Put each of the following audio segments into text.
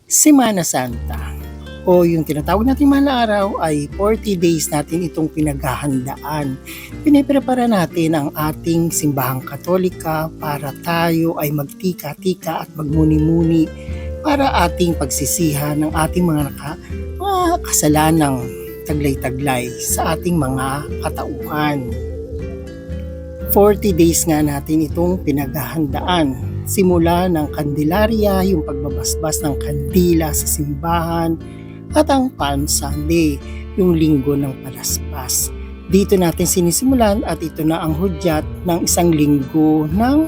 Semana Santa o yung tinatawag nating mahal na araw ay 40 days natin itong pinaghahandaan. Piniprepara natin ang ating simbahang katolika para tayo ay magtika-tika at magmuni-muni para ating pagsisihan ng ating mga kasalanang taglay-taglay sa ating mga katauhan. 40 days nga natin itong pinaghahandaan. Simula ng Candelaria, yung pagbabasbas ng kandila sa simbahan, at ang Palm Sunday, yung linggo ng palaspas. Dito natin sinisimulan at ito na ang hudyat ng isang linggo ng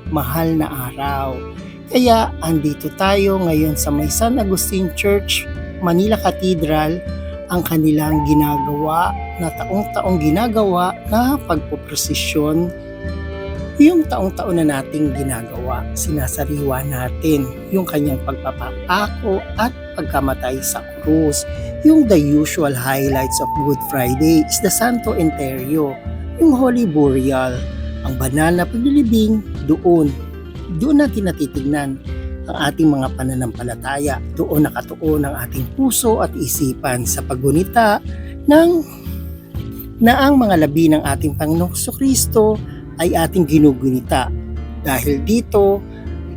mahal na araw. Kaya andito tayo ngayon sa may San Agustin Church, Manila Cathedral, ang kanilang ginagawa na taong-taong ginagawa na pagpoprosesyon. Yung taong-taon na nating ginagawa, sinasariwa natin yung kanyang pagpapako at pagkamatay sa krus. Yung the usual highlights of Good Friday is the Santo Enterro, yung Holy Burial, ang banal na paglilibing doon. Doon natin natitignan ang ating mga pananampalataya. Doon nakatuon ang ating puso at isipan sa paggunita na ang mga labi ng ating Panginoong Kristo ay ating ginugunita. Dahil dito,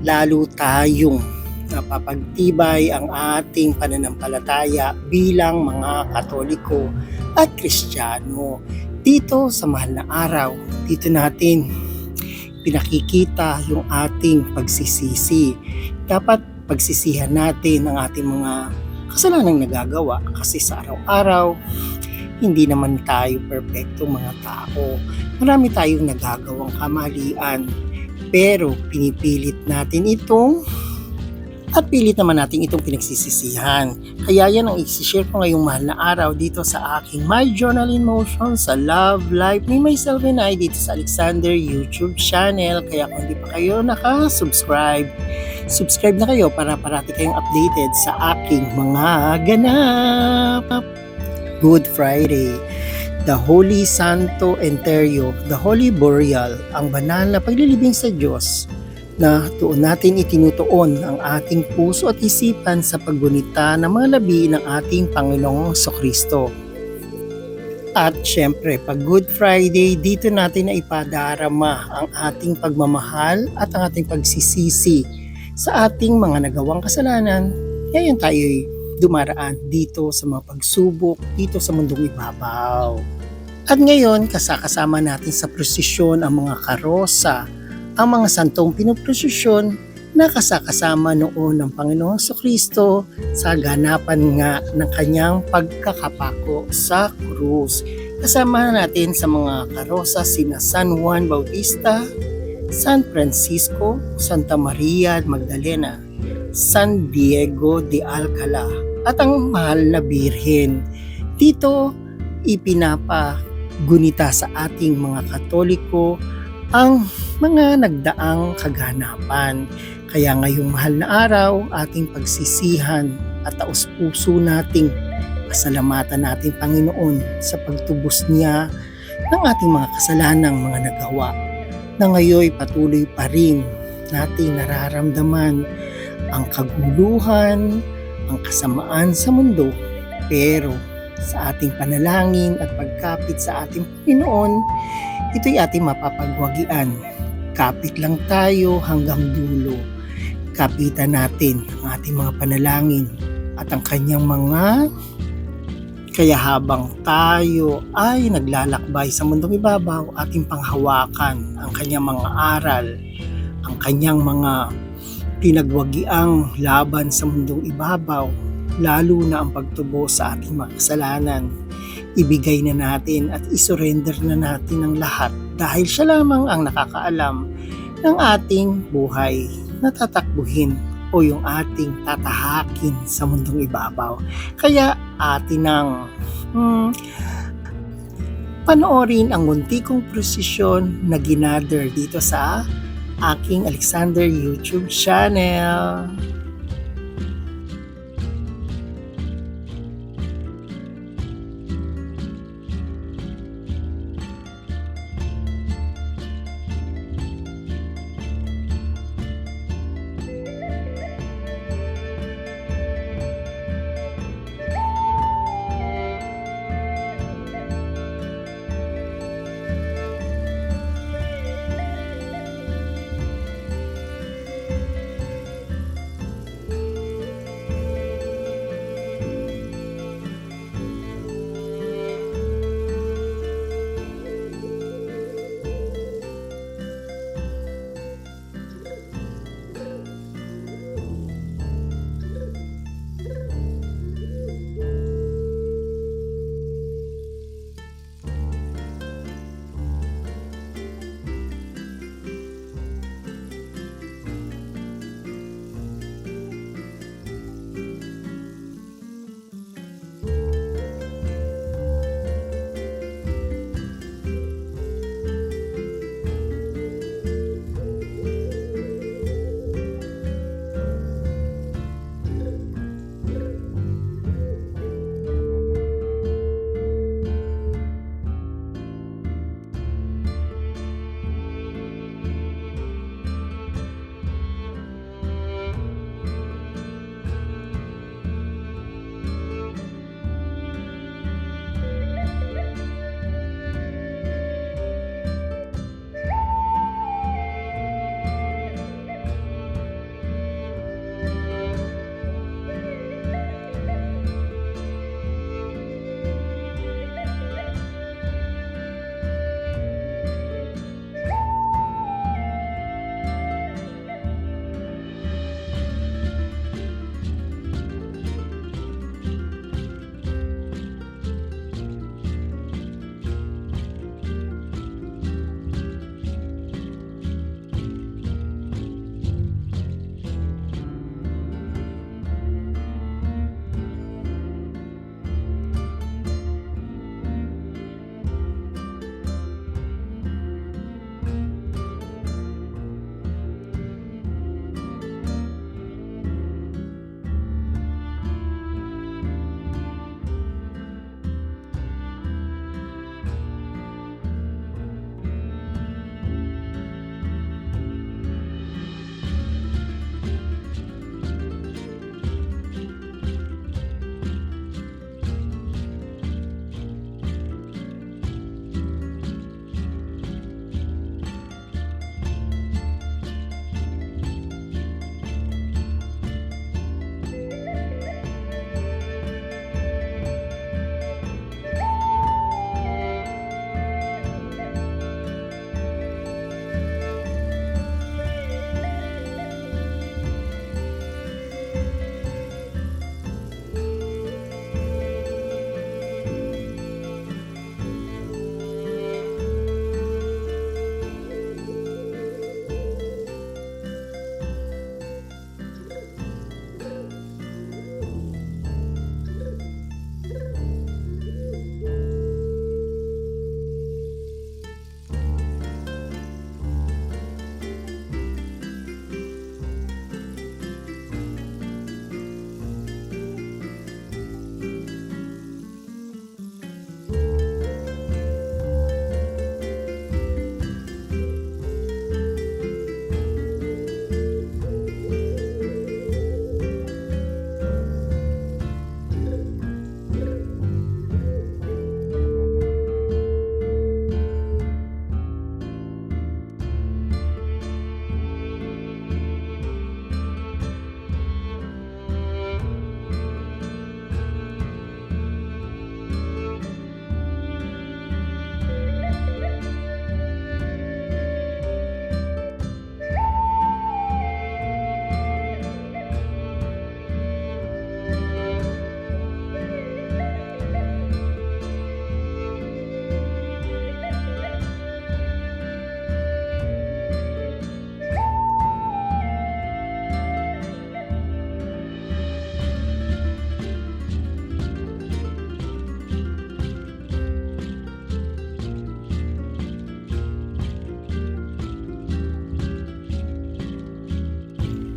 lalo tayong napapagtibay ang ating pananampalataya bilang mga Katoliko at Kristiyano. Dito sa mahal na araw, dito natin pinakikita yung ating pagsisisi. Dapat pagsisihan natin ang ating mga kasalanang nagagawa kasi sa araw-araw, hindi naman tayo perpektong mga tao. Marami tayong nagagawang kamalian, pero pinipilit natin itong at pilit naman natin itong pinagsisisihan. Kaya yan ang i-share ko ngayong mahal na araw dito sa aking My Journal in Motion sa Love Life Me, Myself and I dito sa Alexander YouTube channel. Kaya kung hindi pa kayo nakasubscribe, subscribe na kayo para parati kayong updated sa aking mga ganap. Good Friday, the Holy Santo Enterro, the Holy Burial, ang banal na paglilibing sa Diyos na doon natin itinutuon ang ating puso at isipan sa paggunita ng mga labi ng ating Panginoong Kristo. At syempre, pag Good Friday, dito natin na ipadarama ang ating pagmamahal at ang ating pagsisisi sa ating mga nagawang kasalanan. Ngayon tayo'y dumaraan dito sa mga pagsubok, dito sa mundong ibabaw. At ngayon, kasama natin sa prosesyon ang mga karosa, ang mga santong pinoprosesyon na kasama noon ng Panginoong Kristo sa ganapan nga ng kanyang pagkakapako sa krus. Kasama natin sa mga karosa sina San Juan Bautista, San Francisco, Santa Maria Magdalena, San Diego de Alcala, at ang mahal na Birhen. Dito ipinapagunita sa ating mga Katoliko ang mga nagdaang kaganapan. Kaya ngayong mahal na araw, ating pagsisihan at taos-puso nating pasalamatan natin Panginoon sa pagtubos niya ng ating mga kasalanang mga nagawa na ngayon patuloy pa rin nating nararamdaman ang kaguluhan, ang kasamaan sa mundo, pero sa ating panalangin at pagkapit sa ating Panginoon, ito'y ating mapapagwagian. Kapit lang tayo hanggang dulo. Kapitan natin ang ating mga panalangin at ang kanyang mga kaya habang tayo ay naglalakbay sa mundong ibabaw, ating panghawakan ang kanyang mga aral, ang kanyang mga pinagwagiang laban sa mundong ibabaw, lalo na ang pagtubo sa ating mga kasalanan. Ibigay na natin at isurrender na natin ang lahat dahil siya lamang ang nakakaalam ng ating buhay na tatakbuhin o yung ating tatahakin sa mundong ibabaw. Kaya atin ang panoorin ang muntikong prosesyon na ginather dito sa aking Alexander YouTube channel.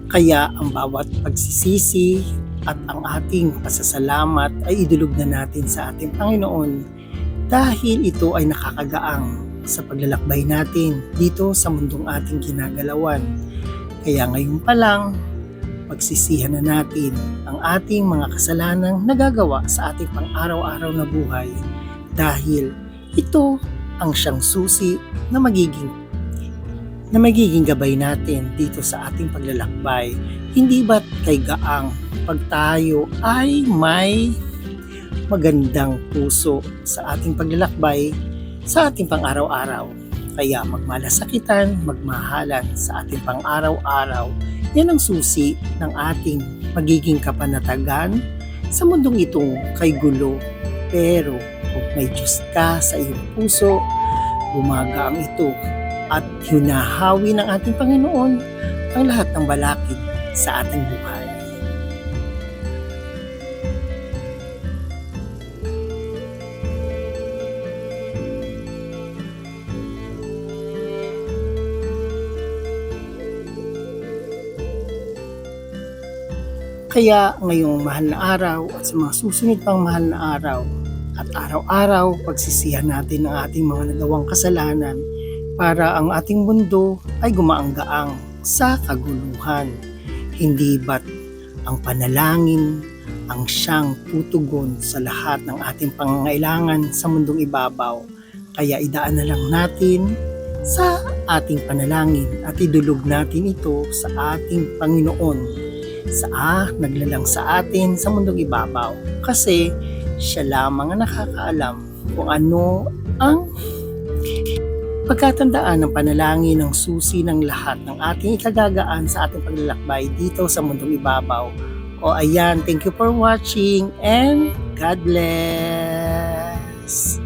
Kaya ang bawat pagsisisi at ang ating pasasalamat ay idulog na natin sa ating Panginoon dahil ito ay nakakagaang sa paglalakbay natin dito sa mundong ating ginagalawan. Kaya ngayon pa lang, pagsisihan na natin ang ating mga kasalanang nagagawa sa ating pang-araw-araw na buhay dahil ito ang siyang susi na magiging gabay natin dito sa ating paglalakbay. Hindi ba't kay gaang pag tayo ay may magandang puso sa ating paglalakbay sa ating pang-araw-araw. Kaya magmalasakitan, magmahalan sa ating pang-araw-araw. Yan ang susi ng ating magiging kapanatagan sa mundong itong kay gulo. Pero kung may Diyos ka sa iyong puso, gumagaang ito at hinahawi ng ating Panginoon ang lahat ng balakid sa ating buhay. Kaya ngayong mahal na araw at sa mga susunod pang mahal na araw at araw-araw pagsisihan natin ang ating mga nagawang kasalanan para ang ating mundo ay gumaang-gaang sa kaguluhan. Hindi ba't ang panalangin ang siyang tutugon sa lahat ng ating pangangailangan sa mundong ibabaw? Kaya idaan na lang natin sa ating panalangin at idulog natin ito sa ating Panginoon naglalang sa atin sa mundong ibabaw kasi siya lamang ang nakakaalam kung ano ang pagkatandaan ng panalangin ng susi ng lahat ng ating ikagagaan sa ating paglalakbay dito sa mundong ibabaw. O ayan, thank you for watching and God bless!